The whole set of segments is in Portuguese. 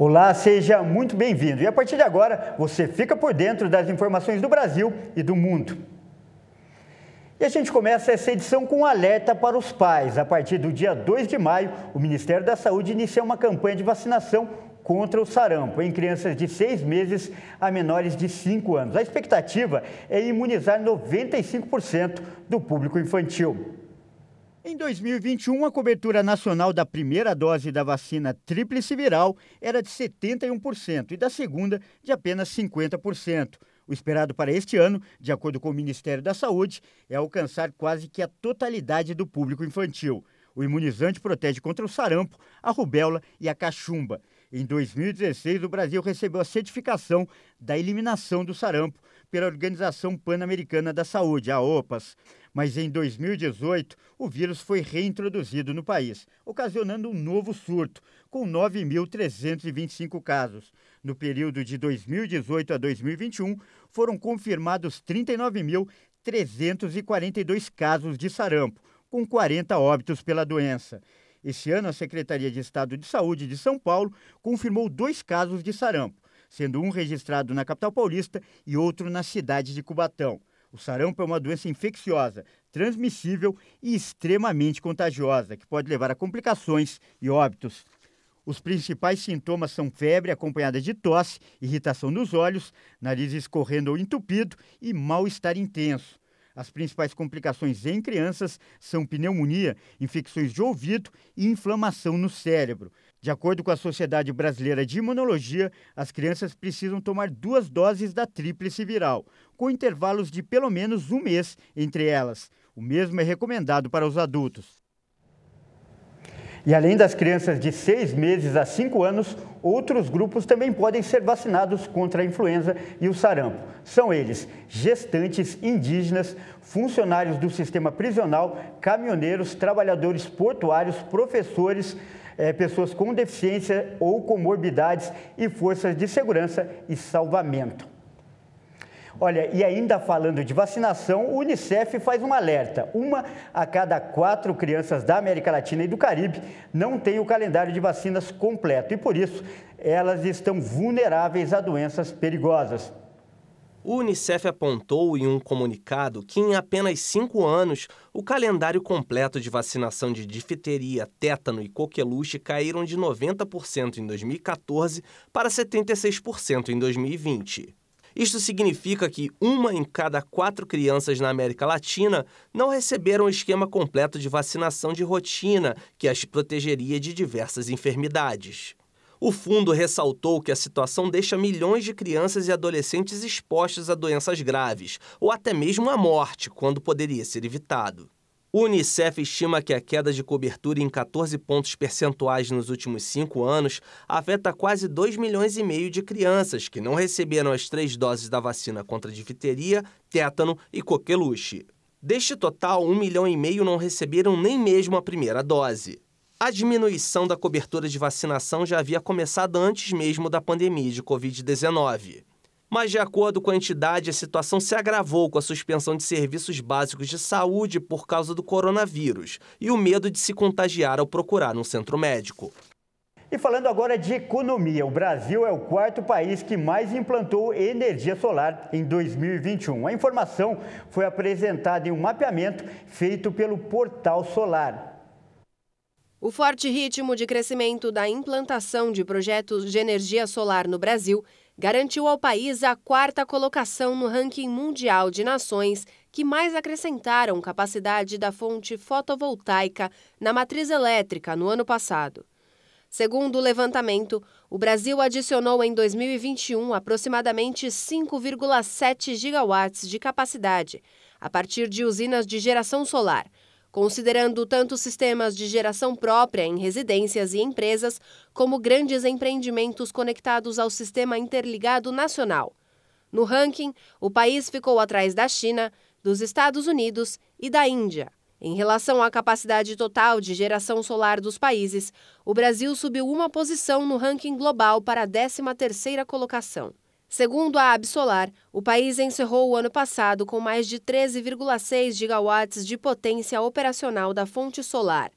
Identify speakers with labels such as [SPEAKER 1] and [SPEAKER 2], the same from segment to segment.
[SPEAKER 1] Olá, seja muito bem-vindo. E a partir de agora, você fica por dentro das informações do Brasil e do mundo. E a gente começa essa edição com um alerta para os pais. A partir do dia 2 de maio, o Ministério da Saúde inicia uma campanha de vacinação contra o sarampo em crianças de 6 meses a menores de 5 anos. A expectativa é imunizar 95% do público infantil. Em 2021, a cobertura nacional da primeira dose da vacina tríplice viral era de 71% e da segunda de apenas 50%. O esperado para este ano, de acordo com o Ministério da Saúde, é alcançar quase que a totalidade do público infantil. O imunizante protege contra o sarampo, a rubéola e a cachumba. Em 2016, o Brasil recebeu a certificação da eliminação do sarampo pela Organização Pan-Americana da Saúde, a OPAS. Mas em 2018, o vírus foi reintroduzido no país, ocasionando um novo surto, com 9.325 casos. No período de 2018 a 2021, foram confirmados 39.342 casos de sarampo, com 40 óbitos pela doença. Esse ano, a Secretaria de Estado de Saúde de São Paulo confirmou 2 casos de sarampo, sendo um registrado na capital paulista e outro na cidade de Cubatão. O sarampo é uma doença infecciosa, transmissível e extremamente contagiosa, que pode levar a complicações e óbitos. Os principais sintomas são febre acompanhada de tosse, irritação dos olhos, nariz escorrendo ou entupido e mal-estar intenso. As principais complicações em crianças são pneumonia, infecções de ouvido e inflamação no cérebro. De acordo com a Sociedade Brasileira de Imunologia, as crianças precisam tomar 2 doses da tríplice viral, com intervalos de pelo menos 1 mês entre elas. O mesmo é recomendado para os adultos. E além das crianças de 6 meses a 5 anos, outros grupos também podem ser vacinados contra a influenza e o sarampo. São eles gestantes, indígenas, funcionários do sistema prisional, caminhoneiros, trabalhadores portuários, professores, pessoas com deficiência ou comorbidades e forças de segurança e salvamento. Olha, e ainda falando de vacinação, o Unicef faz um alerta. 1 a cada 4 crianças da América Latina e do Caribe não tem o calendário de vacinas completo e, por isso, elas estão vulneráveis a doenças perigosas.
[SPEAKER 2] O Unicef apontou em um comunicado que em apenas 5 anos, o calendário completo de vacinação de difteria, tétano e coqueluche caíram de 90% em 2014 para 76% em 2020. Isto significa que 1 em cada 4 crianças na América Latina não receberam o esquema completo de vacinação de rotina que as protegeria de diversas enfermidades. O fundo ressaltou que a situação deixa milhões de crianças e adolescentes expostos a doenças graves, ou até mesmo à morte, quando poderia ser evitado. O Unicef estima que a queda de cobertura em 14 pontos percentuais nos últimos 5 anos afeta quase 2,5 milhões de crianças que não receberam as 3 doses da vacina contra difteria, tétano e coqueluche. Deste total, 1,5 milhão não receberam nem mesmo a primeira dose. A diminuição da cobertura de vacinação já havia começado antes mesmo da pandemia de Covid-19. Mas, de acordo com a entidade, a situação se agravou com a suspensão de serviços básicos de saúde por causa do coronavírus e o medo de se contagiar ao procurar um centro médico.
[SPEAKER 1] E falando agora de economia, o Brasil é o 4º país que mais implantou energia solar em 2021. A informação foi apresentada em um mapeamento feito pelo Portal Solar.
[SPEAKER 3] O forte ritmo de crescimento da implantação de projetos de energia solar no Brasil garantiu ao país a 4ª colocação no ranking mundial de nações que mais acrescentaram capacidade da fonte fotovoltaica na matriz elétrica no ano passado. Segundo o levantamento, o Brasil adicionou em 2021 aproximadamente 5,7 gigawatts de capacidade, a partir de usinas de geração solar, considerando tanto sistemas de geração própria em residências e empresas, como grandes empreendimentos conectados ao Sistema Interligado Nacional. No ranking, o país ficou atrás da China, dos Estados Unidos e da Índia. Em relação à capacidade total de geração solar dos países, o Brasil subiu 1 posição no ranking global para a 13ª colocação. Segundo a Absolar, o país encerrou o ano passado com mais de 13,6 gigawatts de potência operacional da fonte solar.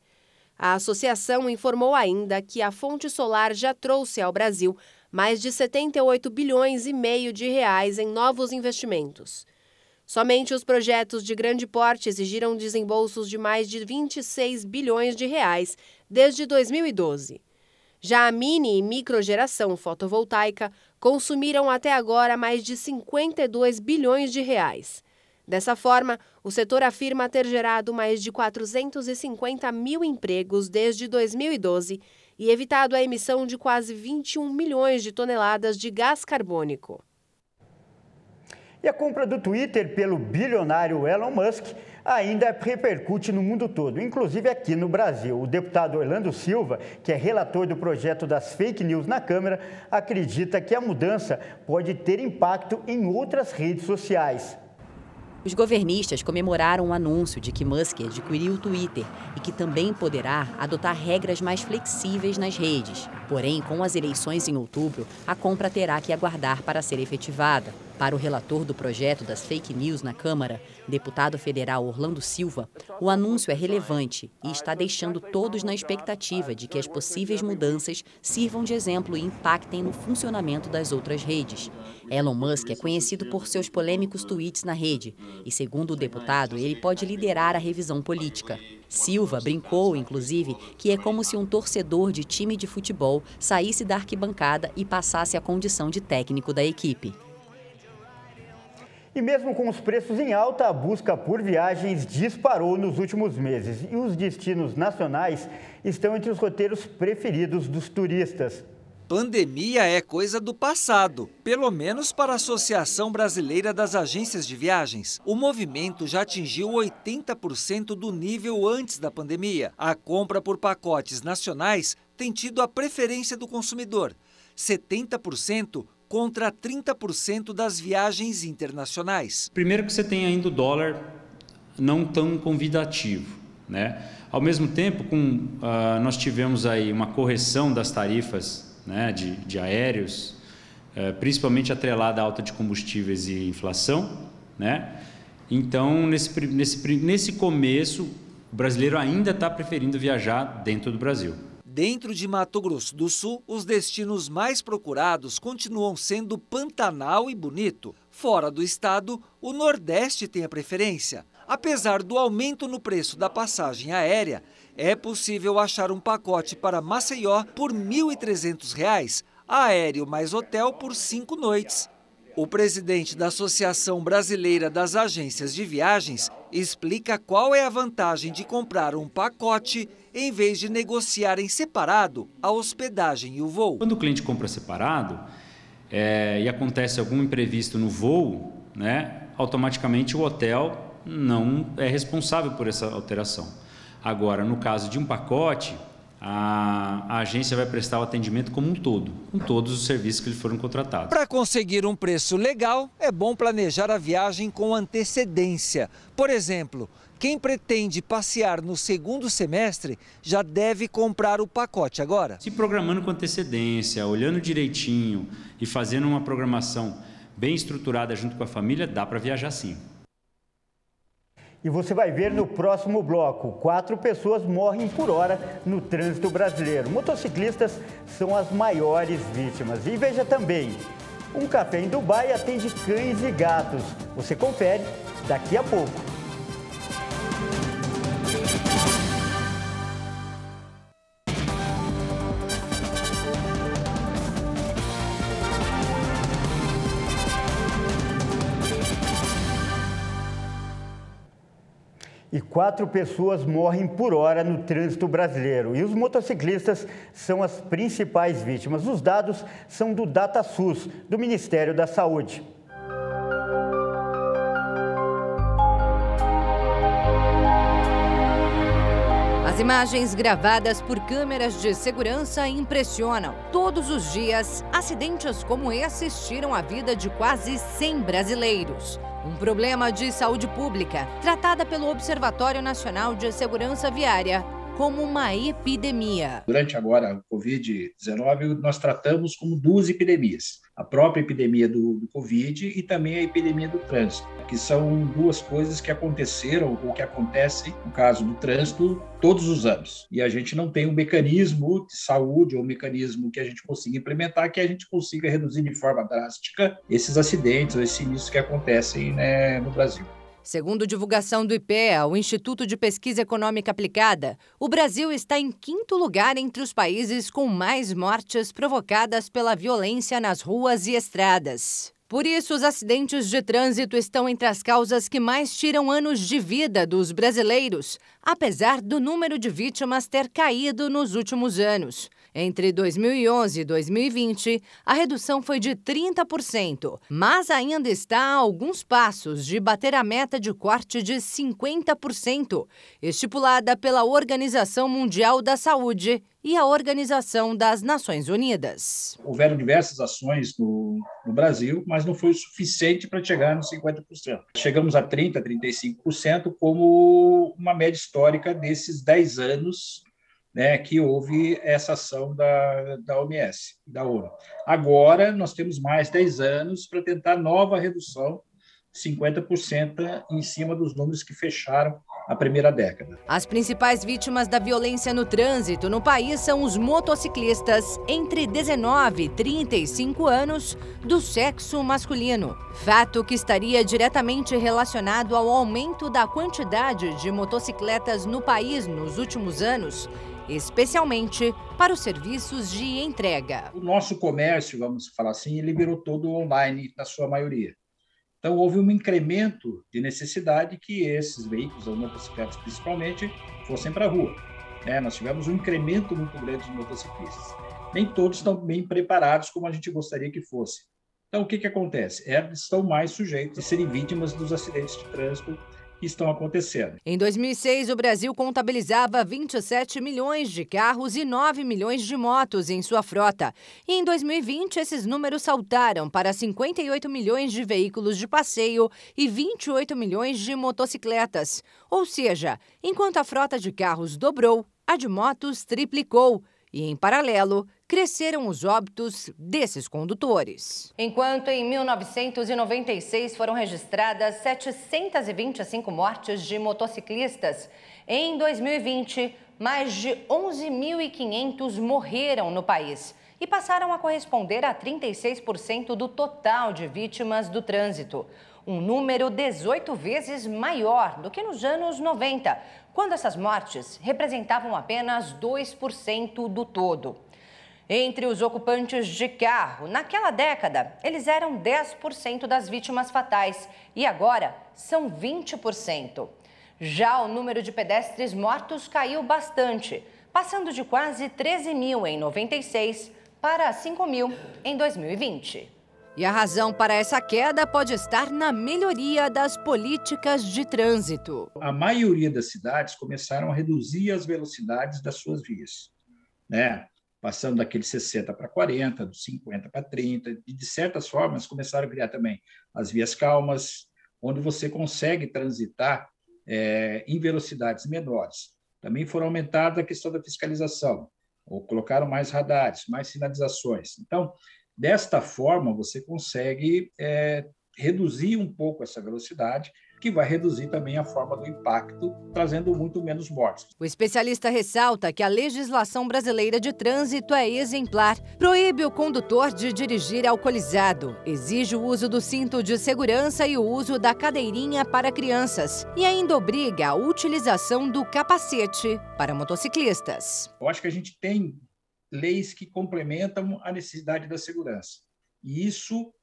[SPEAKER 3] A associação informou ainda que a fonte solar já trouxe ao Brasil mais de 78 bilhões e meio de reais em novos investimentos. Somente os projetos de grande porte exigiram desembolsos de mais de 26 bilhões de reais desde 2012. Já a mini e microgeração fotovoltaica consumiram até agora mais de 52 bilhões de reais. Dessa forma, o setor afirma ter gerado mais de 450 mil empregos desde 2012 e evitado a emissão de quase 21 milhões de toneladas de gás carbônico.
[SPEAKER 1] E a compra do Twitter pelo bilionário Elon Musk ainda repercute no mundo todo, inclusive aqui no Brasil. O deputado Orlando Silva, que é relator do projeto das fake news na Câmara, acredita que a mudança pode ter impacto em outras redes sociais.
[SPEAKER 4] Os governistas comemoraram o anúncio de que Musk adquiriu o Twitter e que também poderá adotar regras mais flexíveis nas redes. Porém, com as eleições em outubro, a compra terá que aguardar para ser efetivada. Para o relator do projeto das fake news na Câmara, deputado federal Orlando Silva, o anúncio é relevante e está deixando todos na expectativa de que as possíveis mudanças sirvam de exemplo e impactem no funcionamento das outras redes. Elon Musk é conhecido por seus polêmicos tweets na rede e, segundo o deputado, ele pode liderar a revisão política. Silva brincou, inclusive, que é como se um torcedor de time de futebol saísse da arquibancada e passasse a condição de técnico da equipe.
[SPEAKER 1] E mesmo com os preços em alta, a busca por viagens disparou nos últimos meses. E os destinos nacionais estão entre os roteiros preferidos dos turistas.
[SPEAKER 5] Pandemia é coisa do passado, pelo menos para a Associação Brasileira das Agências de Viagens. O movimento já atingiu 80% do nível antes da pandemia. A compra por pacotes nacionais tem tido a preferência do consumidor, 70% contra 30% das viagens internacionais.
[SPEAKER 6] Primeiro que você tem ainda o dólar não tão convidativo, né? Ao mesmo tempo, nós tivemos aí uma correção das tarifas, né, de aéreos, principalmente atrelada à alta de combustíveis e inflação, né? Então, nesse começo, o brasileiro ainda está preferindo viajar dentro do Brasil.
[SPEAKER 5] Dentro de Mato Grosso do Sul, os destinos mais procurados continuam sendo Pantanal e Bonito. Fora do estado, o Nordeste tem a preferência. Apesar do aumento no preço da passagem aérea, é possível achar um pacote para Maceió por R$ 1.300, aéreo mais hotel por 5 noites. O presidente da Associação Brasileira das Agências de Viagens explica qual é a vantagem de comprar um pacote em vez de negociar em separado a hospedagem e o voo.
[SPEAKER 6] Quando o cliente compra separado e acontece algum imprevisto no voo, né, automaticamente o hotel não é responsável por essa alteração. Agora, no caso de um pacote, a agência vai prestar o atendimento como um todo, com todos os serviços que lhe foram contratados.
[SPEAKER 5] Para conseguir um preço legal, é bom planejar a viagem com antecedência. Por exemplo, quem pretende passear no segundo semestre já deve comprar o pacote agora.
[SPEAKER 6] Se programando com antecedência, olhando direitinho e fazendo uma programação bem estruturada junto com a família, dá para viajar sim.
[SPEAKER 1] E você vai ver no próximo bloco, 4 pessoas morrem por hora no trânsito brasileiro. Motociclistas são as maiores vítimas. E veja também, um café em Dubai atende cães e gatos. Você confere daqui a pouco. E 4 pessoas morrem por hora no trânsito brasileiro. E os motociclistas são as principais vítimas. Os dados são do DataSUS, do Ministério da Saúde.
[SPEAKER 7] As imagens gravadas por câmeras de segurança impressionam. Todos os dias, acidentes como esses tiram a vida de quase 100 brasileiros. Um problema de saúde pública, tratada pelo Observatório Nacional de Segurança Viária, como uma epidemia.
[SPEAKER 8] Durante agora o Covid-19, nós tratamos como duas epidemias. A própria epidemia do Covid e também a epidemia do trânsito, que são duas coisas que aconteceram ou que acontecem, no caso do trânsito, todos os anos. E a gente não tem um mecanismo de saúde ou um mecanismo que a gente consiga implementar, que a gente consiga reduzir de forma drástica esses acidentes ou esses sinistros que acontecem, né, no Brasil.
[SPEAKER 7] Segundo divulgação do IPEA, o Instituto de Pesquisa Econômica Aplicada, o Brasil está em 5º lugar entre os países com mais mortes provocadas pela violência nas ruas e estradas. Por isso, os acidentes de trânsito estão entre as causas que mais tiram anos de vida dos brasileiros, apesar do número de vítimas ter caído nos últimos anos. Entre 2011 e 2020, a redução foi de 30%, mas ainda está a alguns passos de bater a meta de corte de 50%, estipulada pela Organização Mundial da Saúde e a Organização das Nações Unidas.
[SPEAKER 8] Houveram diversas ações no Brasil, mas não foi o suficiente para chegar nos 50%. Chegamos a 30%, 35% como uma média histórica desses 10 anos, né, que houve essa ação da OMS, da ONU. Agora, nós temos mais 10 anos para tentar nova redução, 50% em cima dos números que fecharam a primeira década.
[SPEAKER 7] As principais vítimas da violência no trânsito no país são os motociclistas entre 19 e 35 anos do sexo masculino. Fato que estaria diretamente relacionado ao aumento da quantidade de motocicletas no país nos últimos anos, especialmente para os serviços de entrega.
[SPEAKER 8] O nosso comércio, vamos falar assim, ele virou todo online na sua maioria. Então, houve um incremento de necessidade que esses veículos, as motocicletas principalmente, fossem para a rua. Nós tivemos um incremento muito grande de motociclistas. Nem todos estão bem preparados como a gente gostaria que fosse. Então, o que acontece? Eles estão mais sujeitos a serem vítimas dos acidentes de trânsito que estão acontecendo.
[SPEAKER 7] Em 2006, o Brasil contabilizava 27 milhões de carros e 9 milhões de motos em sua frota. E em 2020, esses números saltaram para 58 milhões de veículos de passeio e 28 milhões de motocicletas. Ou seja, enquanto a frota de carros dobrou, a de motos triplicou. E, em paralelo, cresceram os óbitos desses condutores. Enquanto em 1996 foram registradas 725 mortes de motociclistas, em 2020, mais de 11.500 morreram no país e passaram a corresponder a 36% do total de vítimas do trânsito. Um número 18 vezes maior do que nos anos 90, quando essas mortes representavam apenas 2% do todo. Entre os ocupantes de carro, naquela década, eles eram 10% das vítimas fatais e agora são 20%. Já o número de pedestres mortos caiu bastante, passando de quase 13 mil em 96 para 5 mil em 2020. E a razão para essa queda pode estar na melhoria das políticas de trânsito.
[SPEAKER 8] A maioria das cidades começaram a reduzir as velocidades das suas vias, passando daqueles 60 para 40, dos 50 para 30, e de certas formas começaram a criar também as vias calmas, onde você consegue transitar em velocidades menores. Também foram aumentada a questão da fiscalização, ou colocaram mais radares, mais sinalizações. Então, desta forma, você consegue reduzir um pouco essa velocidade, que vai reduzir também a forma do impacto, trazendo muito menos mortes.
[SPEAKER 7] O especialista ressalta que a legislação brasileira de trânsito é exemplar. Proíbe o condutor de dirigir alcoolizado, exige o uso do cinto de segurança e o uso da cadeirinha para crianças e ainda obriga a utilização do capacete para motociclistas.
[SPEAKER 8] Eu acho que a gente tem leis que complementam a necessidade da segurança. E isso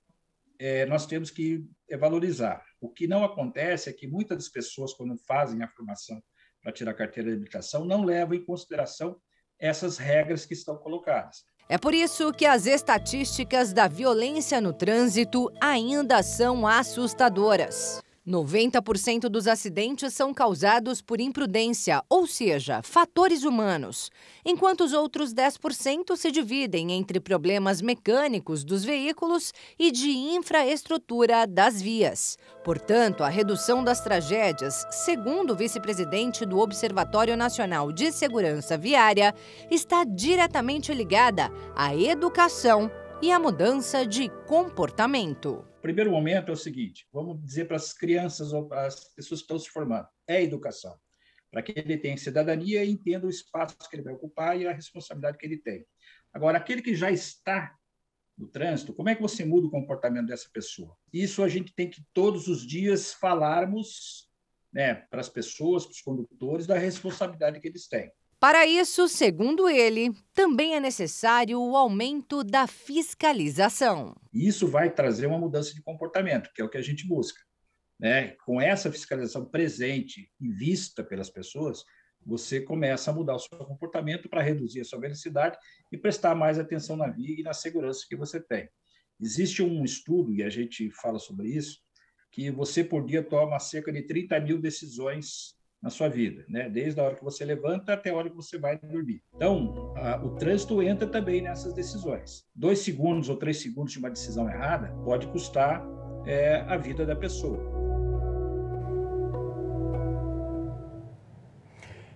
[SPEAKER 8] nós temos que valorizar. O que não acontece é que muitas das pessoas, quando fazem a formação para tirar a carteira de habilitação, não levam em consideração essas regras que estão colocadas.
[SPEAKER 7] É por isso que as estatísticas da violência no trânsito ainda são assustadoras. 90% dos acidentes são causados por imprudência, ou seja, fatores humanos, enquanto os outros 10% se dividem entre problemas mecânicos dos veículos e de infraestrutura das vias. Portanto, a redução das tragédias, segundo o vice-presidente do Observatório Nacional de Segurança Viária, está diretamente ligada à educação e à mudança de comportamento.
[SPEAKER 8] O primeiro momento é o seguinte, vamos dizer para as crianças ou para as pessoas que estão se formando, é a educação, para que ele tenha cidadania e entenda o espaço que ele vai ocupar e a responsabilidade que ele tem. Agora, aquele que já está no trânsito, como é que você muda o comportamento dessa pessoa? Isso a gente tem que todos os dias falarmos, né, para as pessoas, para os condutores, da responsabilidade que eles têm.
[SPEAKER 7] Para isso, segundo ele, também é necessário o aumento da fiscalização.
[SPEAKER 8] Isso vai trazer uma mudança de comportamento, que é o que a gente busca, né? Com essa fiscalização presente e vista pelas pessoas, você começa a mudar o seu comportamento para reduzir a sua velocidade e prestar mais atenção na via e na segurança que você tem. Existe um estudo, e a gente fala sobre isso, que você por dia toma cerca de 30 mil decisões na sua vida, né? Desde a hora que você levanta até a hora que você vai dormir. Então, o trânsito entra também nessas decisões. 2 segundos ou 3 segundos de uma decisão errada pode custar a vida da pessoa.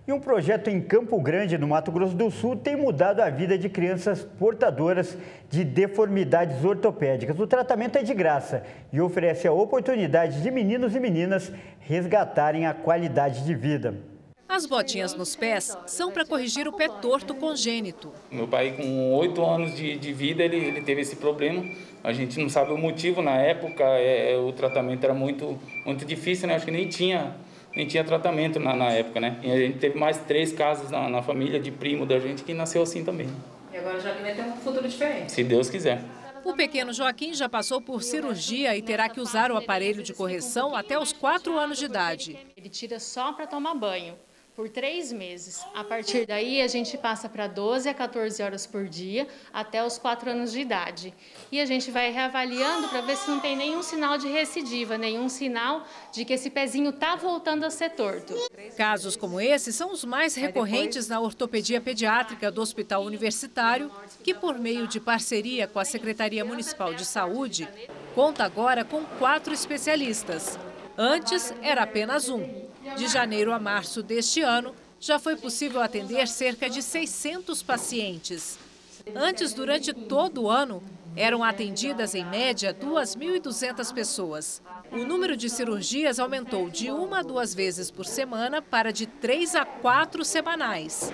[SPEAKER 1] E um projeto em Campo Grande, no Mato Grosso do Sul, tem mudado a vida de crianças portadoras de deformidades ortopédicas. O tratamento é de graça e oferece a oportunidade de meninos e meninas resgatarem a qualidade de vida.
[SPEAKER 9] As botinhas nos pés são para corrigir o pé torto congênito.
[SPEAKER 10] Meu pai, com 8 anos de vida, ele teve esse problema. A gente não sabe o motivo na época, o tratamento era muito difícil, né? Acho que nem tinha tratamento na época, né? E a gente teve mais 3 casos na família de primo da gente que nasceu assim também.
[SPEAKER 9] E agora o Joaquim vai ter um futuro diferente.
[SPEAKER 10] Se Deus quiser.
[SPEAKER 9] O pequeno Joaquim já passou por cirurgia e terá que usar o aparelho de correção até os 4 anos de idade.
[SPEAKER 11] Ele tira só para tomar banho, por 3 meses. A partir daí, a gente passa para 12 a 14 horas por dia, até os 4 anos de idade. E a gente vai reavaliando para ver se não tem nenhum sinal de recidiva, nenhum sinal de que esse pezinho está voltando a ser torto.
[SPEAKER 9] Casos como esse são os mais recorrentes na ortopedia pediátrica do Hospital Universitário, que, por meio de parceria com a Secretaria Municipal de Saúde, conta agora com 4 especialistas. Antes, era apenas um. De janeiro a março deste ano, já foi possível atender cerca de 600 pacientes. Antes, durante todo o ano, eram atendidas, em média, 2.200 pessoas. O número de cirurgias aumentou de 1 a 2 vezes por semana para de 3 a 4 semanais.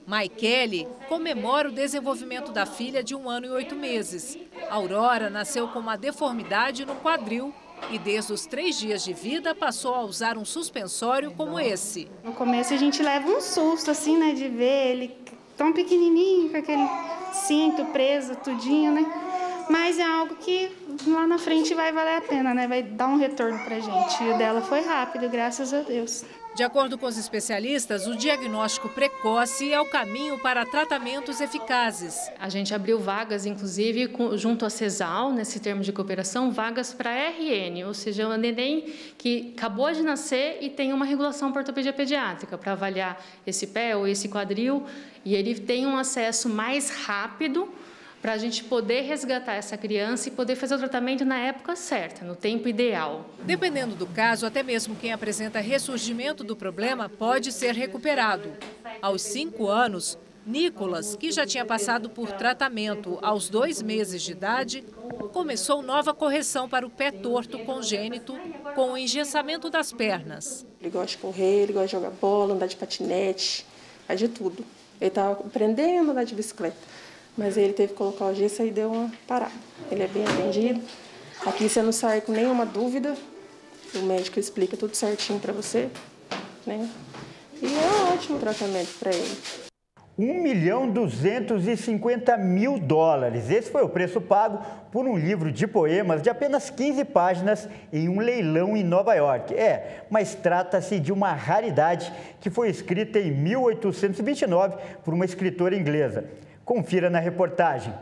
[SPEAKER 9] Maikele comemora o desenvolvimento da filha de 1 ano e 8 meses. Aurora nasceu com uma deformidade no quadril e desde os 3 dias de vida passou a usar um suspensório como esse.
[SPEAKER 12] No começo a gente leva um susto, assim, né, de ver ele tão pequenininho, com aquele cinto preso, tudinho, né? Mas é algo que lá na frente vai valer a pena, né? Vai dar um retorno pra gente. E o dela foi rápido, graças a Deus.
[SPEAKER 9] De acordo com os especialistas, o diagnóstico precoce é o caminho para tratamentos eficazes.
[SPEAKER 11] A gente abriu vagas, inclusive, junto à CESAL, nesse termo de cooperação, vagas para RN, ou seja, um neném que acabou de nascer e tem uma regulação por ortopedia pediátrica para avaliar esse pé ou esse quadril, e ele tem um acesso mais rápido para a gente poder resgatar essa criança e poder fazer o tratamento na época certa, no tempo ideal.
[SPEAKER 9] Dependendo do caso, até mesmo quem apresenta ressurgimento do problema pode ser recuperado. Aos 5 anos, Nicolas, que já tinha passado por tratamento aos 2 meses de idade, começou nova correção para o pé torto congênito com o engessamento das pernas.
[SPEAKER 13] Ele gosta de correr, ele gosta de jogar bola, andar de patinete, faz de tudo. Ele estava aprendendo a andar de bicicleta. Mas ele teve que colocar o gesso e deu uma parada. Ele é bem atendido. Aqui você não sai com nenhuma dúvida. O médico explica tudo certinho para você, né? E é um ótimo tratamento para ele.
[SPEAKER 1] $1.250.000. Esse foi o preço pago por um livro de poemas de apenas 15 páginas em um leilão em Nova York. Mas trata-se de uma raridade que foi escrita em 1829 por uma escritora inglesa. Confira na reportagem.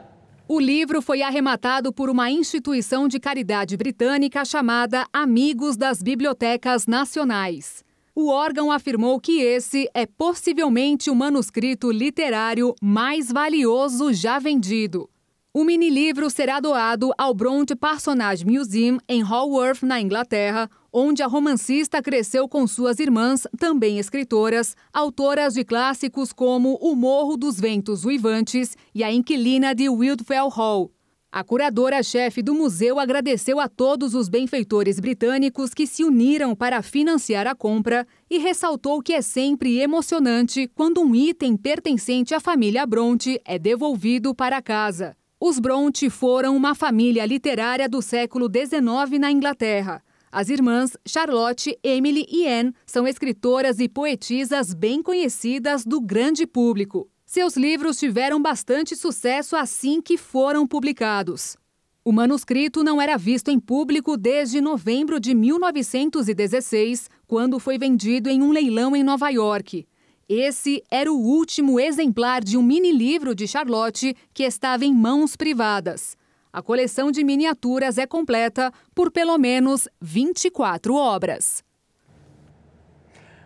[SPEAKER 14] O livro foi arrematado por uma instituição de caridade britânica chamada Amigos das Bibliotecas Nacionais. O órgão afirmou que esse é possivelmente o manuscrito literário mais valioso já vendido. O mini-livro será doado ao Bronte Parsonage Museum, em Haworth, na Inglaterra, onde a romancista cresceu com suas irmãs, também escritoras, autoras de clássicos como O Morro dos Ventos Uivantes e A Inquilina de Wildfell Hall. A curadora-chefe do museu agradeceu a todos os benfeitores britânicos que se uniram para financiar a compra e ressaltou que é sempre emocionante quando um item pertencente à família Bronte é devolvido para casa. Os Bronte foram uma família literária do século XIX na Inglaterra. As irmãs Charlotte, Emily e Anne são escritoras e poetisas bem conhecidas do grande público. Seus livros tiveram bastante sucesso assim que foram publicados. O manuscrito não era visto em público desde novembro de 1916, quando foi vendido em um leilão em Nova York. Esse era o último exemplar de um mini-livro de Charlotte que estava em mãos privadas. A coleção de miniaturas é completa por pelo menos 24 obras.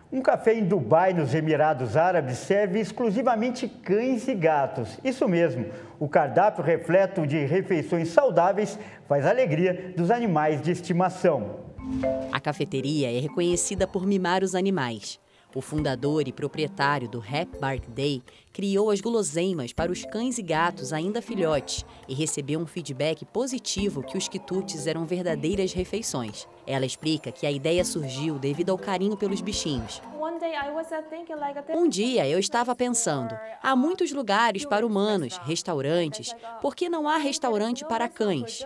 [SPEAKER 1] Um café em Dubai, nos Emirados Árabes, serve exclusivamente cães e gatos. Isso mesmo, o cardápio repleto de refeições saudáveis faz a alegria dos animais de estimação.
[SPEAKER 4] A cafeteria é reconhecida por mimar os animais. O fundador e proprietário do Happy Birthday criou as guloseimas para os cães e gatos ainda filhotes e recebeu um feedback positivo que os quitutes eram verdadeiras refeições. Ela explica que a ideia surgiu devido ao carinho pelos bichinhos. Um dia eu estava pensando, há muitos lugares para humanos, restaurantes, por que não há restaurante para cães?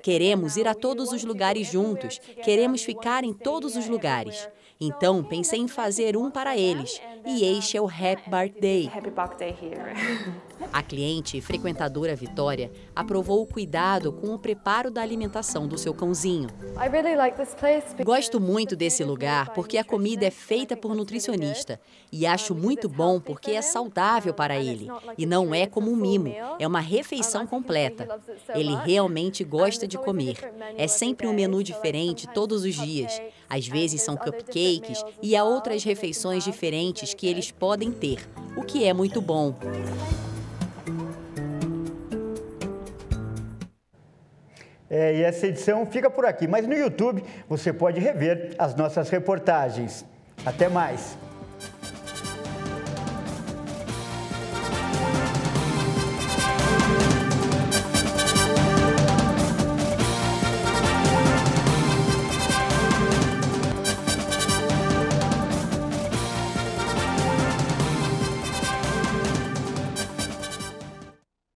[SPEAKER 4] Queremos ir a todos os lugares juntos, queremos ficar em todos os lugares. Então, pensei em fazer um para eles, e este é o Happy Birthday. A cliente e frequentadora Vitória aprovou o cuidado com o preparo da alimentação do seu cãozinho. Gosto muito desse lugar porque a comida é feita por nutricionista e acho muito bom porque é saudável para ele e não é como um mimo, é uma refeição completa. Ele realmente gosta de comer. É sempre um menu diferente todos os dias. Às vezes são cupcakes e há outras refeições diferentes que eles podem ter, o que é muito bom.
[SPEAKER 1] E essa edição fica por aqui, mas no YouTube você pode rever as nossas reportagens. Até mais!